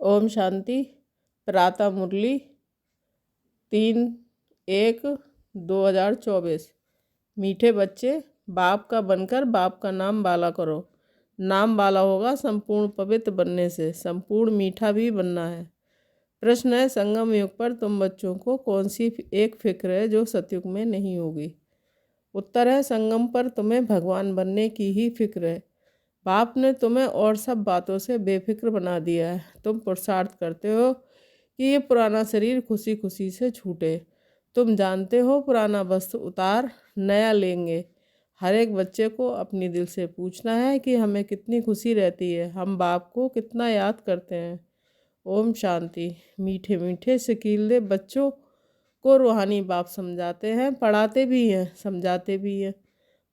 ओम शांति। प्रातः मुरली 3/1/2024। मीठे बच्चे, बाप का बनकर बाप का नाम बाला करो। नाम बाला होगा संपूर्ण पवित्र बनने से। संपूर्ण मीठा भी बनना है। प्रश्न है, संगम युग पर तुम बच्चों को कौन सी एक फिक्र है जो सतयुग में नहीं होगी? उत्तर है, संगम पर तुम्हें भगवान बनने की ही फिक्र है। बाप ने तुम्हें और सब बातों से बेफिक्र बना दिया है। तुम पुरुषार्थ करते हो कि ये पुराना शरीर खुशी खुशी से छूटे। तुम जानते हो पुराना वस्त्र उतार नया लेंगे। हर एक बच्चे को अपनी दिल से पूछना है कि हमें कितनी खुशी रहती है, हम बाप को कितना याद करते हैं। ओम शांति। मीठे मीठे शकीले बच्चों को रूहानी बाप समझाते हैं, पढ़ाते भी हैं, समझाते भी हैं।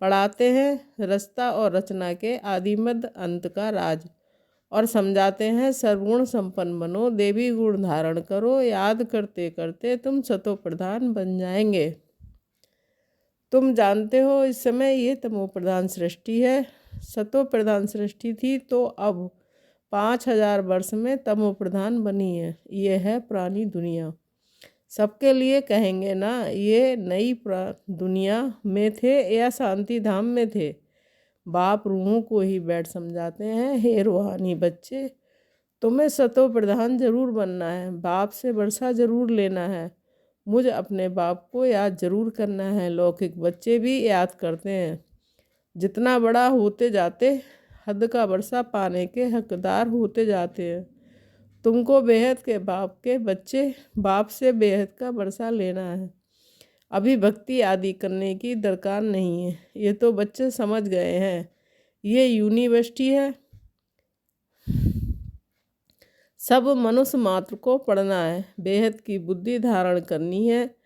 पढ़ाते हैं रचता और रचना के आदि मध्य अंत का राज, और समझाते हैं सर्वगुण संपन्न बनो, देवी गुण धारण करो। याद करते करते तुम सतो प्रधान बन जाएंगे। तुम जानते हो इस समय ये तमो प्रधान सृष्टि है। सतो प्रधान सृष्टि थी तो अब 5000 वर्ष में तमो प्रधान बनी है। ये है पुरानी दुनिया। सबके लिए कहेंगे ना, ये नई दुनिया में थे या शांति धाम में थे? बाप रूहों को ही बैठ समझाते हैं, हे रूहानी बच्चे, तुम्हें सतो प्रधान जरूर बनना है, बाप से वर्षा जरूर लेना है, मुझे अपने बाप को याद जरूर करना है। लौकिक बच्चे भी याद करते हैं। जितना बड़ा होते जाते हद का वर्षा पाने के हकदार होते जाते हैं। तुमको बेहद के बाप के बच्चे बाप से बेहद का वर्षा लेना है। अभी भक्ति आदि करने की दरकार नहीं है, ये तो बच्चे समझ गए हैं। ये यूनिवर्सिटी है, सब मनुष्य मात्र को पढ़ना है, बेहद की बुद्धि धारण करनी है।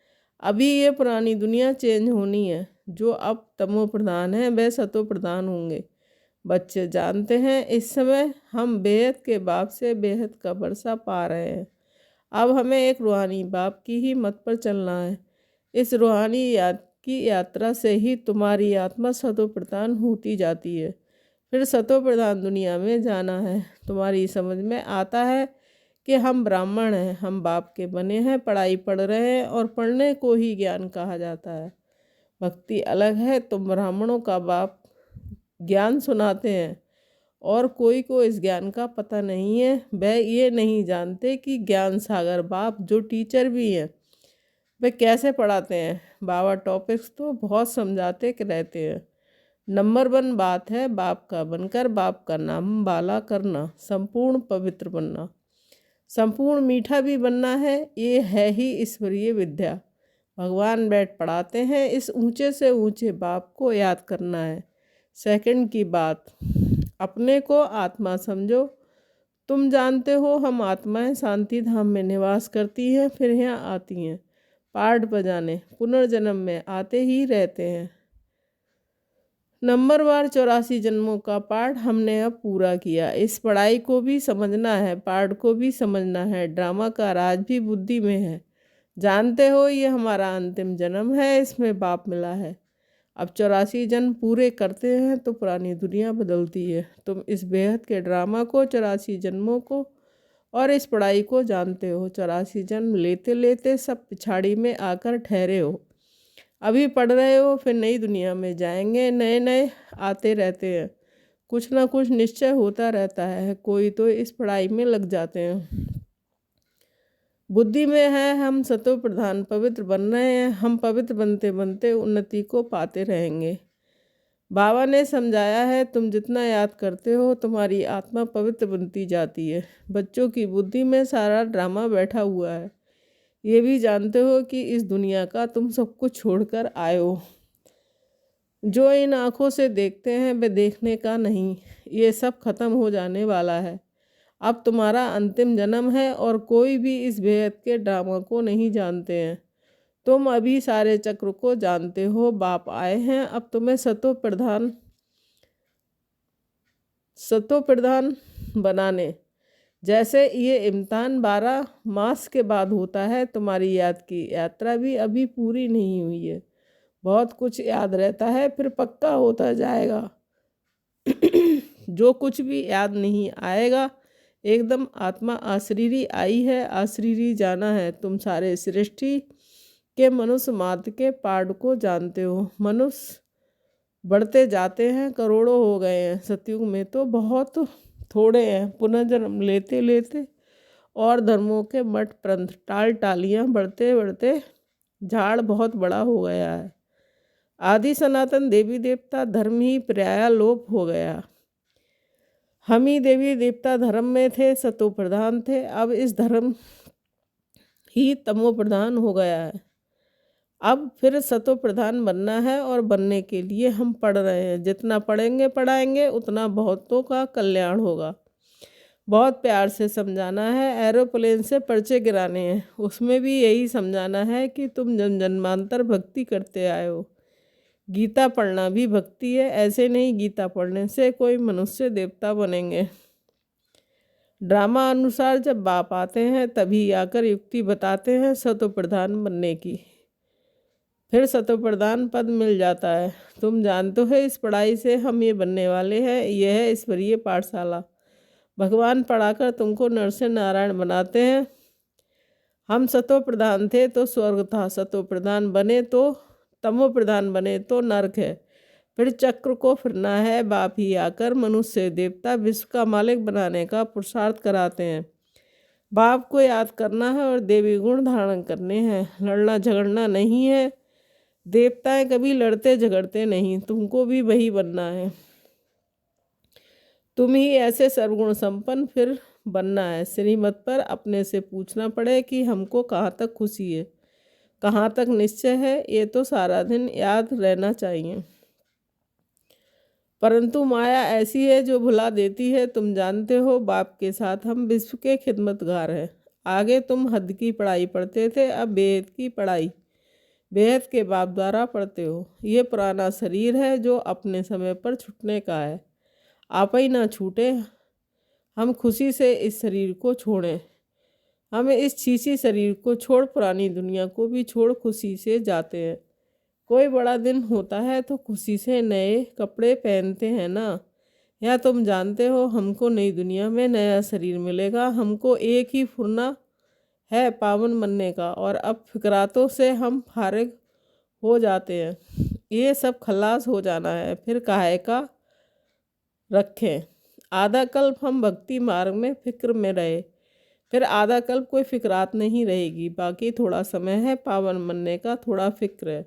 अभी ये पुरानी दुनिया चेंज होनी है। जो अब तमो प्रधान है वह सतो प्रधान होंगे। बच्चे जानते हैं इस समय हम बेहद के बाप से बेहद का वर्षा पा रहे हैं। अब हमें एक रूहानी बाप की ही मत पर चलना है। इस रूहानी की यात्रा से ही तुम्हारी आत्मा सतो प्रधान होती जाती है। फिर सतो प्रधान दुनिया में जाना है। तुम्हारी समझ में आता है कि हम ब्राह्मण हैं, हम बाप के बने हैं, पढ़ाई पढ़ रहे हैं और पढ़ने को ही ज्ञान कहा जाता है। भक्ति अलग है। तुम ब्राह्मणों का बाप ज्ञान सुनाते हैं और कोई को इस ज्ञान का पता नहीं है। वह ये नहीं जानते कि ज्ञान सागर बाप जो टीचर भी हैं वे कैसे पढ़ाते हैं। बाबा टॉपिक्स तो बहुत समझाते रहते हैं। नंबर 1 बात है बाप का बनकर बाप का नाम बाला करना, संपूर्ण पवित्र बनना, संपूर्ण मीठा भी बनना है। ये है ही ईश्वरीय विद्या। भगवान बैठ पढ़ाते हैं। इस ऊंचे से ऊंचे बाप को याद करना है। सेकंड की बात, अपने को आत्मा समझो। तुम जानते हो हम आत्माएं शांति धाम में निवास करती हैं, फिर यहाँ आती हैं पाठ बजाने, पुनर्जन्म में आते ही रहते हैं। नंबरवार 84 जन्मों का पाठ हमने अब पूरा किया। इस पढ़ाई को भी समझना है, पाठ को भी समझना है। ड्रामा का राज भी बुद्धि में है। जानते हो ये हमारा अंतिम जन्म है, इसमें बाप मिला है। अब 84 जन्म पूरे करते हैं तो पुरानी दुनिया बदलती है। तुम इस बेहद के ड्रामा को, 84 जन्मों को और इस पढ़ाई को जानते हो। 84 जन्म लेते लेते सब पिछाड़ी में आकर ठहरे हो। अभी पढ़ रहे हो, फिर नई दुनिया में जाएंगे। नए नए आते रहते हैं, कुछ ना कुछ निश्चय होता रहता है। कोई तो इस पढ़ाई में लग जाते हैं। बुद्धि में है हम सतो प्रधान पवित्र बन रहे हैं। हम पवित्र बनते बनते उन्नति को पाते रहेंगे। बाबा ने समझाया है तुम जितना याद करते हो तुम्हारी आत्मा पवित्र बनती जाती है। बच्चों की बुद्धि में सारा ड्रामा बैठा हुआ है। ये भी जानते हो कि इस दुनिया का तुम सब कुछ छोड़कर आए हो। जो इन आँखों से देखते हैं वे देखने का नहीं, ये सब खत्म हो जाने वाला है। अब तुम्हारा अंतिम जन्म है और कोई भी इस बेहद के ड्रामा को नहीं जानते हैं। तुम अभी सारे चक्र को जानते हो। बाप आए हैं अब तुम्हें सतो प्रधान बनाने। जैसे ये इम्तिहान 12 मास के बाद होता है, तुम्हारी याद की यात्रा भी अभी पूरी नहीं हुई है। बहुत कुछ याद रहता है, फिर पक्का होता जाएगा। जो कुछ भी याद नहीं आएगा एकदम आत्मा आशरीरी आई है, आशरीरी जाना है। तुम सारे सृष्टि के मनुष्य मात्र के पार्ट को जानते हो। मनुष्य बढ़ते जाते हैं, करोड़ों हो गए हैं। सतयुग में तो बहुत थोड़े हैं। पुनर्जन्म लेते लेते और धर्मों के मठ प्रंथ टाल टालियाँ बढ़ते बढ़ते झाड़ बहुत बड़ा हो गया है। आदि सनातन देवी देवता धर्म ही पर्याय लोप हो गया। हम ही देवी देवता धर्म में थे, सतो प्रधान थे। अब इस धर्म ही तमो प्रधान हो गया है। अब फिर सतो प्रधान बनना है और बनने के लिए हम पढ़ रहे हैं। जितना पढ़ेंगे पढ़ाएंगे उतना बहुतों का कल्याण होगा। बहुत प्यार से समझाना है। एरोप्लेन से पर्चे गिराने हैं, उसमें भी यही समझाना है कि तुम जन्म जन्मांतर भक्ति करते आए हो। गीता पढ़ना भी भक्ति है। ऐसे नहीं गीता पढ़ने से कोई मनुष्य देवता बनेंगे। ड्रामा अनुसार जब बाप आते हैं तभी आकर युक्ति बताते हैं सतो प्रधान बनने की। फिर सतो प्रधान पद मिल जाता है। तुम जानते हो इस पढ़ाई से हम ये बनने वाले हैं। यह है ईश्वरीय पाठशाला। भगवान पढ़ाकर तुमको नर से नारायण बनाते हैं। हम सतो प्रधान थे तो स्वर्ग था, सतो प्रधान बने तो तमो प्रधान बने तो नरक है। फिर चक्र को फिरना है। बाप ही आकर मनुष्य देवता विश्व का मालिक बनाने का पुरुषार्थ कराते हैं। बाप को याद करना है और देवी गुण धारण करने हैं। लड़ना झगड़ना नहीं है। देवताएं कभी लड़ते झगड़ते नहीं। तुमको भी वही बनना है। तुम ही ऐसे सर्वगुण संपन्न फिर बनना है। श्रीमत पर अपने से पूछना पड़े कि हमको कहाँ तक खुशी है, कहाँ तक निश्चय है। ये तो सारा दिन याद रहना चाहिए। परंतु माया ऐसी है जो भुला देती है। तुम जानते हो बाप के साथ हम विश्व के खिदमतगार हैं। आगे तुम हद की पढ़ाई पढ़ते थे, अब बेहद की पढ़ाई बेहद के बाप द्वारा पढ़ते हो। ये पुराना शरीर है जो अपने समय पर छूटने का है। आप ही ना छूटे। हम खुशी से इस शरीर को छोड़ें। हम इस छीसी शरीर को छोड़ पुरानी दुनिया को भी छोड़ खुशी से जाते हैं। कोई बड़ा दिन होता है तो खुशी से नए कपड़े पहनते हैं ना। या तुम जानते हो हमको नई दुनिया में नया शरीर मिलेगा। हमको एक ही फुरना है पावन बनने का, और अब फिक्रातों से हम फारिग हो जाते हैं। ये सब खलास हो जाना है। फिर काहे का रखें। आधा कल्प हम भक्ति मार्ग में फिक्र में रहे, फिर आधा कल्प कोई फिक्रात नहीं रहेगी। बाकी थोड़ा समय है पावन बनने का, थोड़ा फिक्र है,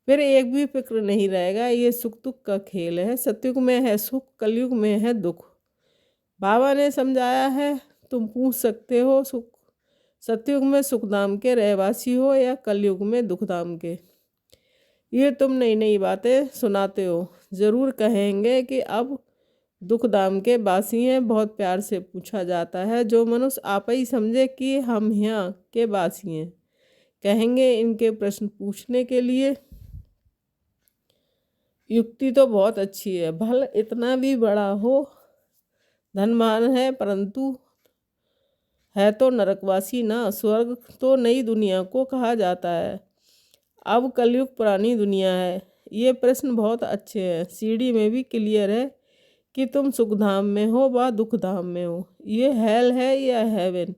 फिर एक भी फिक्र नहीं रहेगा। ये सुख दुख का खेल है। सतयुग में है सुख, कलयुग में है दुख। बाबा ने समझाया है। तुम पूछ सकते हो सुख सतयुग में सुखधाम के रहवासी हो या कलयुग में दुखधाम के। ये तुम नई नई बातें सुनाते हो। ज़रूर कहेंगे कि अब दुखधाम के बासी हैं। बहुत प्यार से पूछा जाता है। जो मनुष्य आप ही समझे कि हम यहाँ के बासी हैं, कहेंगे इनके प्रश्न पूछने के लिए युक्ति तो बहुत अच्छी है। भल इतना भी बड़ा हो, धनवान है, परंतु है तो नरकवासी ना। स्वर्ग तो नई दुनिया को कहा जाता है। अब कलयुग पुरानी दुनिया है। ये प्रश्न बहुत अच्छे हैं। सीढ़ी में भी क्लियर है कि तुम सुखधाम में हो व दुखधाम में हो। ये हेल है या हेवन,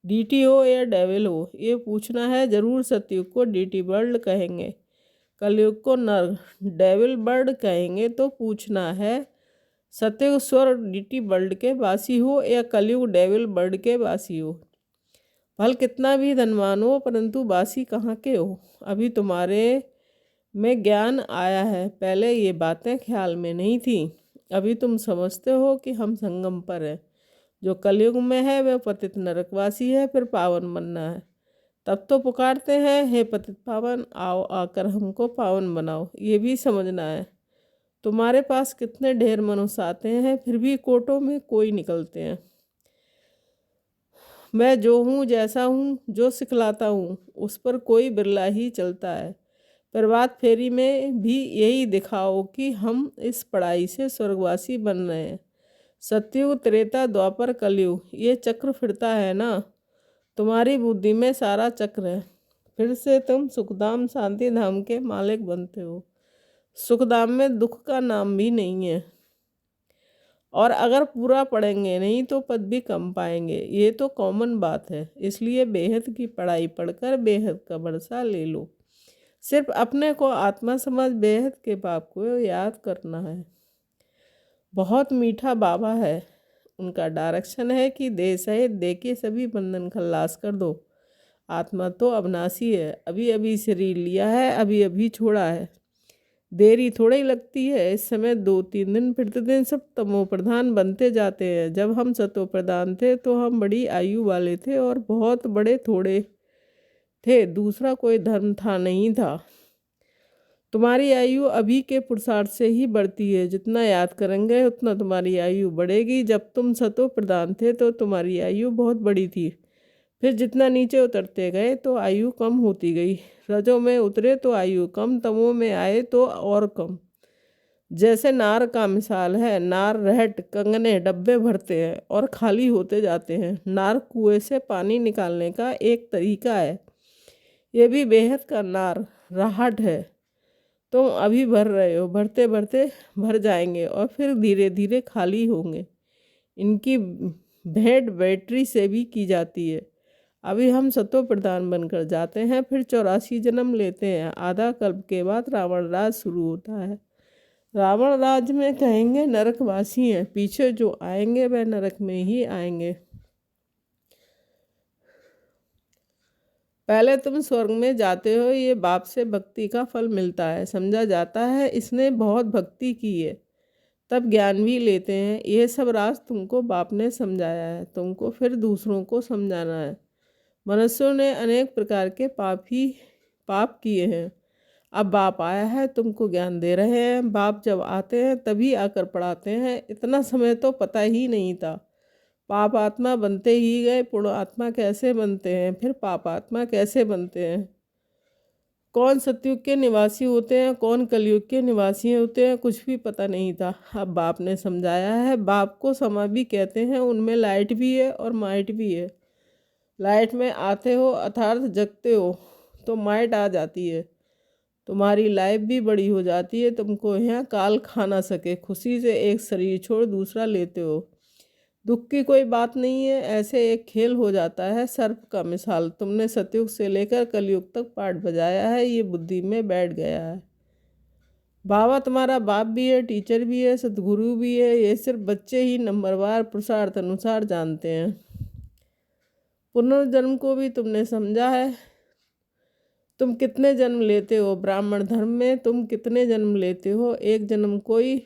डीटी हो या डेविल हो, ये पूछना है। जरूर सतयुग को डीटी वर्ल्ड कहेंगे, कलयुग को नर्क डेविल बर्ड कहेंगे। तो पूछना है सतयुग स्वर्ग डीटी वर्ल्ड के वासी हो या कलयुग डेविल बर्ड के वासी हो। भल कितना भी धनवान हो, परंतु वासी कहाँ के हो। अभी तुम्हारे में ज्ञान आया है, पहले ये बातें ख्याल में नहीं थी। अभी तुम समझते हो कि हम संगम पर हैं। जो कलयुग में है वह पतित नरकवासी है, फिर पावन बनना है। तब तो पुकारते हैं, हे पतित पावन आओ, आकर हमको पावन बनाओ। ये भी समझना है। तुम्हारे पास कितने ढेर मनुष्य आते हैं, फिर भी कोटों में कोई निकलते हैं। मैं जो हूँ, जैसा हूँ, जो सिखलाता हूँ, उस पर कोई बिरला ही चलता है। प्रभात फेरी में भी यही दिखाओ कि हम इस पढ़ाई से स्वर्गवासी बन रहे हैं। सतयुग त्रेता द्वापर कलयुग, ये चक्र फिरता है ना। तुम्हारी बुद्धि में सारा चक्र है। फिर से तुम सुखधाम शांति धाम के मालिक बनते हो। सुखधाम में दुख का नाम भी नहीं है और अगर पूरा पढ़ेंगे नहीं तो पद भी कम पाएंगे। ये तो कॉमन बात है। इसलिए बेहद की पढ़ाई पढ़कर बेहद का बरसा ले लो। सिर्फ अपने को आत्मा समझ बेहद के बाप को याद करना है। बहुत मीठा बाबा है। उनका डायरेक्शन है कि देह सहित देह के सभी बंधन खल्लास कर दो। आत्मा तो अविनाशी है। अभी अभी शरीर लिया है, अभी अभी छोड़ा है। देरी थोड़ी लगती है। इस समय 2-3 दिन प्रतिदिन सब तमो प्रधान बनते जाते हैं। जब हम सतो प्रधान थे तो हम बड़ी आयु वाले थे और बहुत बड़े थोड़े थे। दूसरा कोई धर्म था नहीं था। तुम्हारी आयु अभी के पुरुषार्थ से ही बढ़ती है। जितना याद करेंगे उतना तुम्हारी आयु बढ़ेगी। जब तुम सतो प्रधान थे तो तुम्हारी आयु बहुत बड़ी थी। फिर जितना नीचे उतरते गए तो आयु कम होती गई। रजों में उतरे तो आयु कम, तमों में आए तो और कम। जैसे नार का मिसाल है। नार रहट कंगने डब्बे भरते हैं और खाली होते जाते हैं। नार कुएं से पानी निकालने का एक तरीका है। ये भी बेहद का नार राहट है। तुम अभी भर रहे हो, भरते भरते भर जाएंगे और फिर धीरे धीरे खाली होंगे। इनकी भेंट बैटरी से भी की जाती है। अभी हम सतो प्रधान बनकर जाते हैं, फिर 84 जन्म लेते हैं। आधा कल्प के बाद रावण राज शुरू होता है। रावण राज में कहेंगे नरकवासी हैं। पीछे जो आएंगे वह नरक में ही आएंगे। पहले तुम स्वर्ग में जाते हो। ये बाप से भक्ति का फल मिलता है। समझा जाता है इसने बहुत भक्ति की है। तब ज्ञान भी लेते हैं। ये सब राज तुमको बाप ने समझाया है। तुमको फिर दूसरों को समझाना है। मनुष्यों ने अनेक प्रकार के पाप किए हैं। अब बाप आया है, तुमको ज्ञान दे रहे हैं। बाप जब आते हैं तभी आकर पढ़ाते हैं। इतना समय तो पता ही नहीं था। पाप आत्मा बनते ही गए। पुण्य आत्मा कैसे बनते हैं, फिर पाप आत्मा कैसे बनते हैं, कौन सतयुग के निवासी होते हैं, कौन कलयुग के निवासी होते हैं, कुछ भी पता नहीं था। अब बाप ने समझाया है। बाप को समा भी कहते हैं। उनमें लाइट भी है और माइट भी है। लाइट में आते हो अर्थात जगते हो तो माइट आ जाती है। तुम्हारी लाइफ भी बड़ी हो जाती है। तुमको यहाँ काल खा ना सके। खुशी से एक शरीर छोड़ दूसरा लेते हो। दुख की कोई बात नहीं है। ऐसे एक खेल हो जाता है। सर्प का मिसाल तुमने सतयुग से लेकर कलयुग तक पाठ बजाया है। ये बुद्धि में बैठ गया है। बाबा तुम्हारा बाप भी है, टीचर भी है, सदगुरु भी है। ये सिर्फ बच्चे ही नंबरवार पुरुषार्थ अनुसार जानते हैं। पुनर्जन्म को भी तुमने समझा है। तुम कितने जन्म लेते हो ब्राह्मण धर्म में? तुम कितने जन्म लेते हो? एक जन्म कोई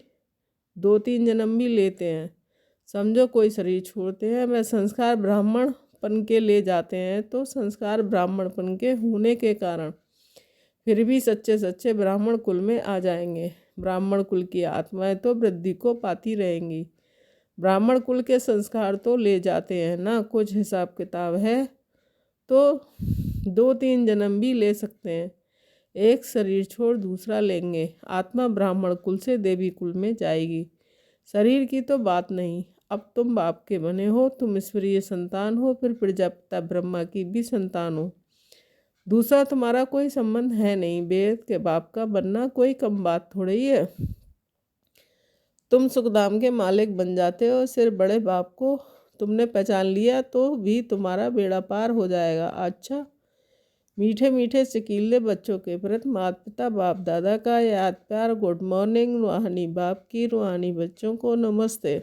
2-3 जन्म भी लेते हैं। समझो कोई शरीर छोड़ते हैं वह संस्कार ब्राह्मणपन के ले जाते हैं। तो संस्कार ब्राह्मणपन के होने के कारण फिर भी सच्चे सच्चे ब्राह्मण कुल में आ जाएंगे। ब्राह्मण कुल की आत्माएं तो वृद्धि को पाती रहेंगी। ब्राह्मण कुल के संस्कार तो ले जाते हैं ना। कुछ हिसाब किताब है तो 2-3 जन्म भी ले सकते हैं। एक शरीर छोड़ दूसरा लेंगे। आत्मा ब्राह्मण कुल से देवी कुल में जाएगी। शरीर की तो बात नहीं। अब तुम बाप के बने हो। तुम ईश्वरीय संतान हो, फिर प्रजापिता ब्रह्मा की भी संतान हो। दूसरा तुम्हारा कोई संबंध है नहीं। वेद के बाप का बनना कोई कम बात थोड़ी है। तुम सुखधाम के मालिक बन जाते हो। सिर्फ बड़े बाप को तुमने पहचान लिया तो भी तुम्हारा बेड़ा पार हो जाएगा। अच्छा, मीठे मीठे चिकीले बच्चों के प्रति माता पिता बाप दादा का याद प्यार। Good morning. रूहानी बाप की रूहानी बच्चों को नमस्ते।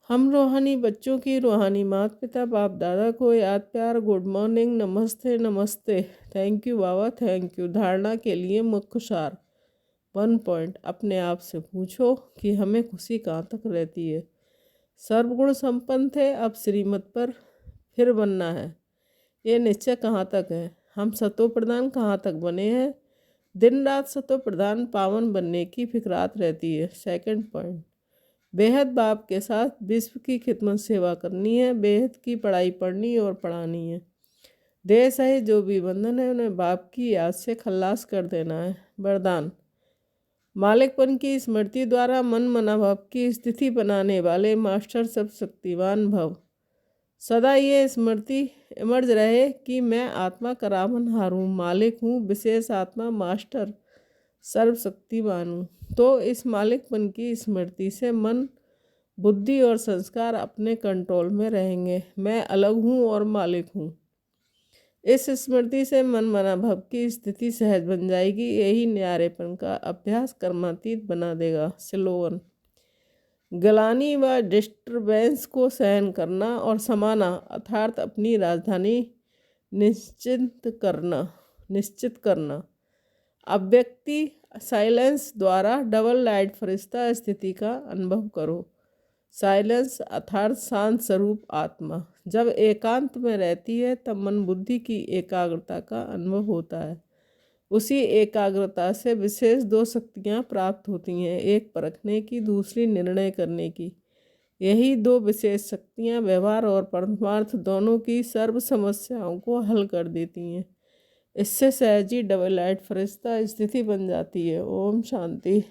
हम रूहानी बच्चों की रूहानी माता पिता बाप दादा को याद प्यार। गुड मॉर्निंग, नमस्ते नमस्ते। Thank you Baba, thank you. धारणा के लिए मुख्य सार 1 पॉइंट। अपने आप से पूछो कि हमें खुशी कहाँ तक रहती है। सर्वगुण संपन्न थे, अब श्रीमत पर फिर बनना है। ये निश्चय कहाँ तक है। हम सतो प्रधान कहाँ तक बने हैं। दिन रात सतो प्रधान पावन बनने की फिक्रात रहती है। 2 पॉइंट। बेहद बाप के साथ विश्व की खिदमत सेवा करनी है। बेहद की पढ़ाई पढ़नी और पढ़ानी है। देह सहित जो भी बंधन है उन्हें बाप की याद से खल्लास कर देना है। वरदान। मालिकपन की स्मृति द्वारा मन मनाभाव की स्थिति बनाने वाले मास्टर सब शक्तिवान भव। सदा ये स्मृति इमर्ज रहे कि मैं आत्मा करावनहार हूँ, मालिक हूँ, विशेष आत्मा, मास्टर, सर्वशक्तिवान हूँ। तो इस मालिकपन की स्मृति से मन बुद्धि और संस्कार अपने कंट्रोल में रहेंगे। मैं अलग हूँ और मालिक हूँ। इस स्मृति से मन मनाभव की स्थिति सहज बन जाएगी। यही न्यारेपन का अभ्यास कर्मातीत बना देगा। स्लोगन: ग्लानि व डिस्टर्बेंस को सहन करना और समाना अर्थात अपनी राजधानी निश्चित करना। अव्यक्ति साइलेंस द्वारा डबल लाइट फरिश्ता स्थिति का अनुभव करो। साइलेंस अर्थात शांत स्वरूप आत्मा जब एकांत में रहती है तब मन बुद्धि की एकाग्रता का अनुभव होता है। उसी एकाग्रता से विशेष दो शक्तियाँ प्राप्त होती हैं, एक परखने की, दूसरी निर्णय करने की। यही दो विशेष शक्तियाँ व्यवहार और परमार्थ दोनों की सर्व समस्याओं को हल कर देती हैं। इससे सहज ही डबल लाइट फरिश्ता स्थिति बन जाती है। ओम शांति।